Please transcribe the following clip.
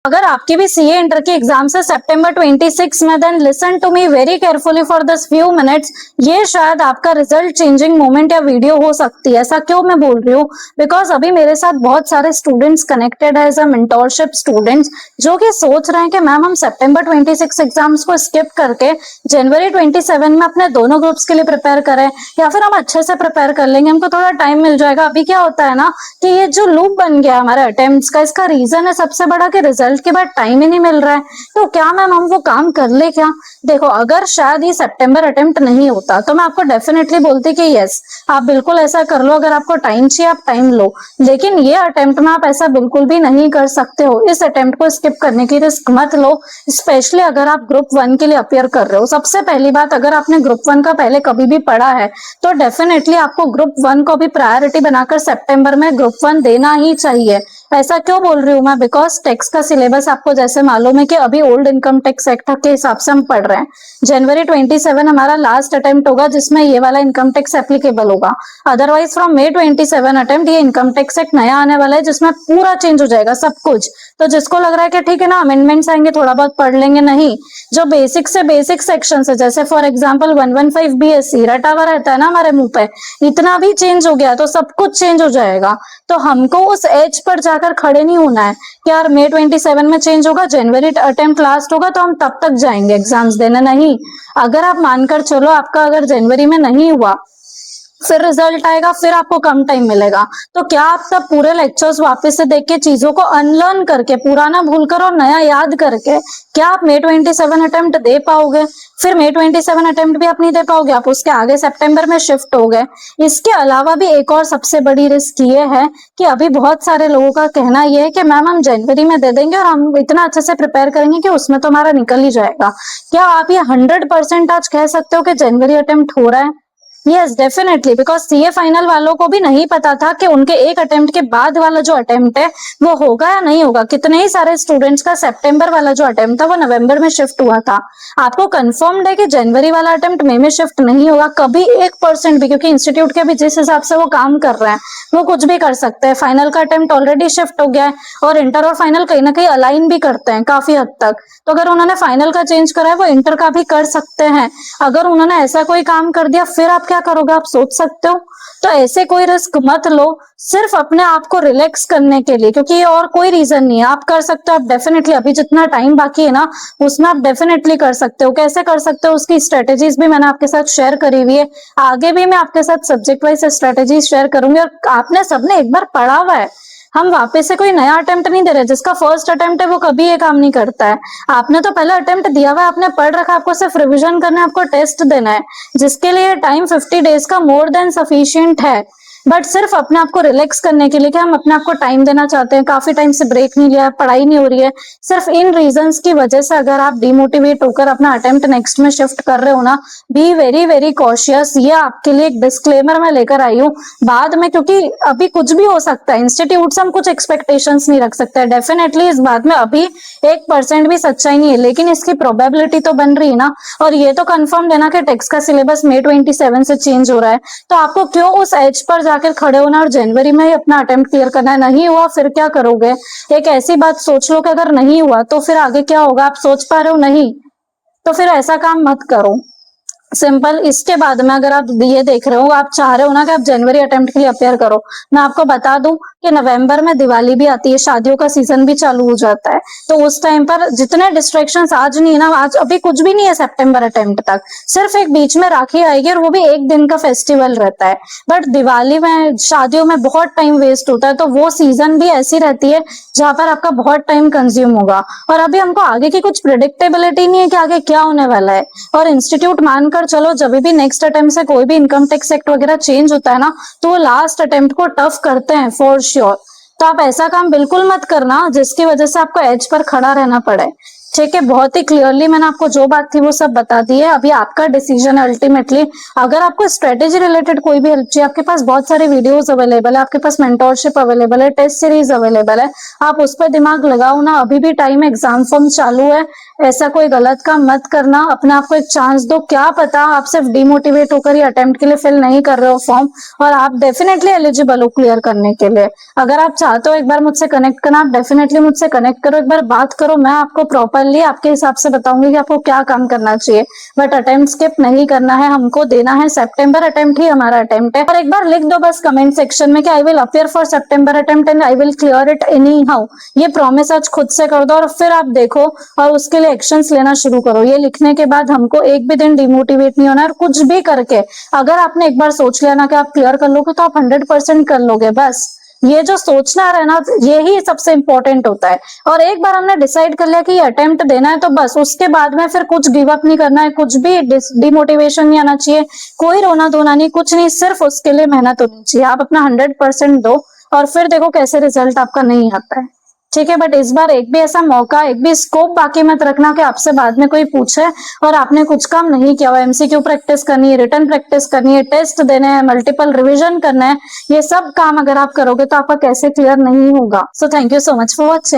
अगर आपकी भी सीए इंटर की एग्जाम से सितंबर 26 में, then listen to me very carefully for this few minutes. ये शायद आपका रिजल्ट चेंजिंग मोमेंट या वीडियो हो सकती है। ऐसा क्यों मैं बोल रही हूँ? बिकॉज अभी मेरे साथ बहुत सारे स्टूडेंट्स कनेक्टेड है एज अ मेंटोरशिप स्टूडेंट्स, जो कि सोच रहे हैं कि मैम हम सितंबर 26 एग्जाम्स को स्किप करके जनवरी 27 में अपने दोनों ग्रुप्स के लिए प्रिपेयर करें, या फिर हम अच्छे से प्रिपेयर कर लेंगे, हमको थोड़ा टाइम मिल जाएगा। अभी क्या होता है ना कि ये जो लूप बन गया हमारे अटेम्प्ट्स का, इसका रीजन है सबसे बड़ा कि रिजल्ट के बाद टाइम ही नहीं मिल रहा है। तो क्या मैम हम वो काम कर ले क्या? देखो, अगर शायद ये सितंबर अटेम्प्ट नहीं होता तो मैं आपको डेफिनेटली बोलती कि यस, आप बिल्कुल ऐसा कर लो। अगर आपको टाइम चाहिए आप टाइम लो, लेकिन ये अटेम्प्ट में आप ऐसा बिल्कुल भी नहीं कर सकते हो। इस अटेम्प्ट को स्किप करने की रिस्क मत लो, स्पेशली अगर आप ग्रुप 1 के लिए अपियर कर रहे हो। सबसे पहली बात, अगर आपने ग्रुप 1 का पहले कभी भी पढ़ा है तो डेफिनेटली आपको ग्रुप 1 को भी प्रायोरिटी बनाकर सितंबर में ग्रुप 1 देना ही चाहिए। ऐसा क्यों बोल रही हूँ मैं? बिकॉज टैक्स का सिलेबस आपको जैसे मालूम है कि अभी ओल्ड इनकम टैक्स एक्ट के हिसाब से हम पढ़ रहे हैं। जनवरी 27 हमारा लास्ट अटेम्प्ट होगा जिसमें ये वाला इनकम टैक्स एप्लीकेबल होगा। अदरवाइज फ्रॉम May 27 अटेम्प्ट ये इनकम टैक्स एक्ट नया आने वाला है जिसमें पूरा चेंज हो जाएगा सब कुछ। तो जिसको लग रहा है कि ठीक है ना अमेंडमेंट्स आएंगे थोड़ा बहुत पढ़ लेंगे, नहीं, जो बेसिक से बेसिक सेक्शन है, जैसे फॉर एग्जाम्पल 115 BSc रटा हुआ रहता है ना हमारे मुंह पे, इतना भी चेंज हो गया तो सब कुछ चेंज हो जाएगा। तो हमको उस एज पर जाकर खड़े नहीं होना है कि यार May 27 में चेंज होगा, जनवरी अटेम्प्ट लास्ट होगा तो हम तब तक जाएंगे एग्जाम्स देने। नहीं, अगर आप मानकर चलो आपका अगर जनवरी में नहीं हुआ, फिर रिजल्ट आएगा, फिर आपको कम टाइम मिलेगा, तो क्या आप तब पूरे लेक्चर्स वापस से देख के चीजों को अनलर्न करके, पुराना भूलकर और नया याद करके, क्या आप May 27 अटेम्प्ट दे पाओगे? फिर May 27 अटेम्प्ट भी आप नहीं दे पाओगे, आप उसके आगे सितंबर में शिफ्ट हो गए। इसके अलावा भी एक और सबसे बड़ी रिस्क ये है कि अभी बहुत सारे लोगों का कहना यह है कि मैम हम जनवरी में दे देंगे और हम इतना अच्छे से प्रिपेयर करेंगे कि उसमें तो हमारा निकल ही जाएगा। क्या आप ये 100% आज कह सकते हो कि जनवरी अटेम्प्ट हो रहा है? Yes definitely, because CA final वालों को भी नहीं पता था कि उनके एक अटेम्प्ट के बाद वाला जो अटेम्प्ट है वो होगा या नहीं होगा। कितने ही सारे स्टूडेंट्स का सितंबर वाला जो अटेम्प्ट था वो नवंबर में शिफ्ट हुआ था। आपको कंफर्म्ड है कि जनवरी वाला अटेम्प्ट मई में शिफ्ट नहीं होगा कभी 1% भी, क्योंकि इंस्टीट्यूट के भी जिस हिसाब से वो काम कर रहे हैं वो कुछ भी कर सकते हैं। फाइनल का अटेम्प्ट ऑलरेडी शिफ्ट हो गया है और इंटर और फाइनल कहीं ना कहीं अलाइन भी करते हैं काफी हद तक। तो अगर उन्होंने फाइनल का चेंज करा है वो इंटर का भी कर सकते हैं। अगर उन्होंने ऐसा कोई काम कर दिया फिर आप क्या करोगे, आप सोच सकते हो? तो ऐसे कोई रिस्क मत लो सिर्फ अपने आप को रिलैक्स करने के लिए, क्योंकि और कोई रीजन नहीं है। आप कर सकते हो, आप डेफिनेटली अभी जितना टाइम बाकी है ना उसमें आप डेफिनेटली कर सकते हो। कैसे कर सकते हो उसकी स्ट्रेटेजीज भी मैंने आपके साथ शेयर करी हुई है। आगे भी मैं आपके साथ सब्जेक्ट वाइज स्ट्रेटेजीज शेयर करूंगी। और आपने सबने एक बार पढ़ा हुआ है, हम वापस से कोई नया अटेम्प्ट नहीं दे रहे। जिसका फर्स्ट अटेम्प्ट है वो कभी ये काम नहीं करता है। आपने तो पहले अटेम्प्ट दिया हुआ है, आपने पढ़ रखा, आपको सिर्फ रिवीजन करना है, आपको टेस्ट देना है, जिसके लिए टाइम 50 डेज का मोर देन सफिशिएंट है। बट सिर्फ अपने आप को रिलैक्स करने के लिए कि हम अपने आप को टाइम देना चाहते हैं, काफी टाइम से ब्रेक नहीं लिया, पढ़ाई नहीं हो रही है, सिर्फ इन रीजंस की वजह से अगर आप डिमोटिवेट होकर अपना अटेम्प्ट नेक्स्ट में शिफ्ट कर रहे हो ना, बी वेरी वेरी कॉशियस। ये आपके लिए एक डिस्क्लेमर मैं लेकर आई हूँ बाद में, क्योंकि अभी कुछ भी हो सकता है। इंस्टीट्यूट से हम कुछ एक्सपेक्टेशंस नहीं रख सकते। डेफिनेटली इस बात में अभी 1% भी सच्चाई नहीं है, लेकिन इसकी प्रोबेबिलिटी तो बन रही है ना। और ये तो कंफर्म है ना कि टैक्स का सिलेबस May 27 से चेंज हो रहा है। तो आपको क्यों उस एज पर जाकर खड़े होना और जनवरी में ही अपना अटेम्प्ट क्लियर करना है? नहीं हुआ फिर क्या करोगे? एक ऐसी बात सोच लो कि अगर नहीं हुआ तो फिर आगे क्या होगा। आप सोच पा रहे हो? नहीं, तो फिर ऐसा काम मत करो। सिंपल। इसके बाद में अगर आप ये देख रहे हो, आप चाह रहे हो ना कि आप जनवरी अटेम्प्ट के लिए अपेयर करो, मैं आपको बता दूं कि नवंबर में दिवाली भी आती है, शादियों का सीजन भी चालू हो जाता है। तो उस टाइम पर जितने डिस्ट्रैक्शंस आज नहीं है ना, आज अभी कुछ भी नहीं है सितंबर अटेम्प्ट तक, सिर्फ एक बीच में राखी आएगी और वो भी एक दिन का फेस्टिवल रहता है। बट दिवाली में, शादियों में बहुत टाइम वेस्ट होता है, तो वो सीजन भी ऐसी रहती है जहां पर आपका बहुत टाइम कंज्यूम होगा। और अभी हमको आगे की कुछ प्रिडिक्टेबिलिटी नहीं है कि आगे क्या होने वाला है। और इंस्टीट्यूट मानकर चलो जब भी नेक्स्ट अटेम्प्ट से कोई भी इनकम टैक्स एक्ट वगैरह चेंज होता है ना, तो वो लास्ट अटेम्प्ट को टफ करते हैं फॉर श्योर। तो आप ऐसा काम बिल्कुल मत करना जिसकी वजह से आपको एज पर खड़ा रहना पड़े। ठीक है, बहुत ही क्लियरली मैंने आपको जो बात थी वो सब बता दी है। अभी आपका डिसीजन है अल्टीमेटली। अगर आपको स्ट्रेटेजी रिलेटेड कोई भी हेल्प चाहिए, आपके पास बहुत सारे वीडियोस अवेलेबल है, आपके पास मेंटोरशिप अवेलेबल है, टेस्ट सीरीज अवेलेबल है, आप उस पर दिमाग लगाओ ना। अभी भी टाइम, एग्जाम फॉर्म चालू है, ऐसा कोई गलत काम मत करना, अपने आप को एक चांस दो। क्या पता आप सिर्फ डिमोटिवेट होकर ही अटेम्प्ट के लिए फिल नहीं कर रहे हो फॉर्म, और आप डेफिनेटली एलिजिबल हो क्लियर करने के लिए। अगर आप चाहते हो एक बार मुझसे कनेक्ट करना, आप डेफिनेटली मुझसे कनेक्ट करो, एक बार बात करो, मैं आपको प्रॉपरली आपके हिसाब से बताऊंगी कि आपको क्या काम करना चाहिए। बट अटेम्प्ट स्किप नहीं करना है, हमको देना है सितंबर अटेम्प्ट ही हमारा अटेम्प्ट है। और एक बार लिख दो बस कमेंट सेक्शन में कि I will appear for September attempt and I will clear it any how. ये प्रॉमिस आज खुद से कर दो और फिर आप देखो और उसके लिए एक्शंस लेना शुरू करो। ये लिखने के बाद हमको एक भी दिन डिमोटिवेट नहीं होना है। और कुछ भी करके अगर आपने एक बार सोच लिया ना कि आप क्लियर कर लोगे, तो आप 100% कर लोगे। बस ये जो सोचना रहना, यही सबसे इंपॉर्टेंट होता है। और एक बार हमने डिसाइड कर लिया कि ये अटेम्प्ट देना है, तो बस उसके बाद में फिर कुछ गिव अप नहीं करना है, कुछ भी डिमोटिवेशन नहीं आना चाहिए, कोई रोना धोना नहीं, कुछ नहीं, सिर्फ उसके लिए मेहनत होनी चाहिए। आप अपना 100% दो और फिर देखो कैसे रिजल्ट आपका नहीं आता है। ठीक है, बट इस बार एक भी ऐसा मौका, एक भी स्कोप बाकी मत रखना कि आपसे बाद में कोई पूछे और आपने कुछ काम नहीं किया हो। एमसीक्यू प्रैक्टिस करनी है, रिटन प्रैक्टिस करनी है, टेस्ट देने हैं, मल्टीपल रिवीजन करना है, ये सब काम अगर आप करोगे तो आपका कैसे क्लियर नहीं होगा। So thank you so much for watching.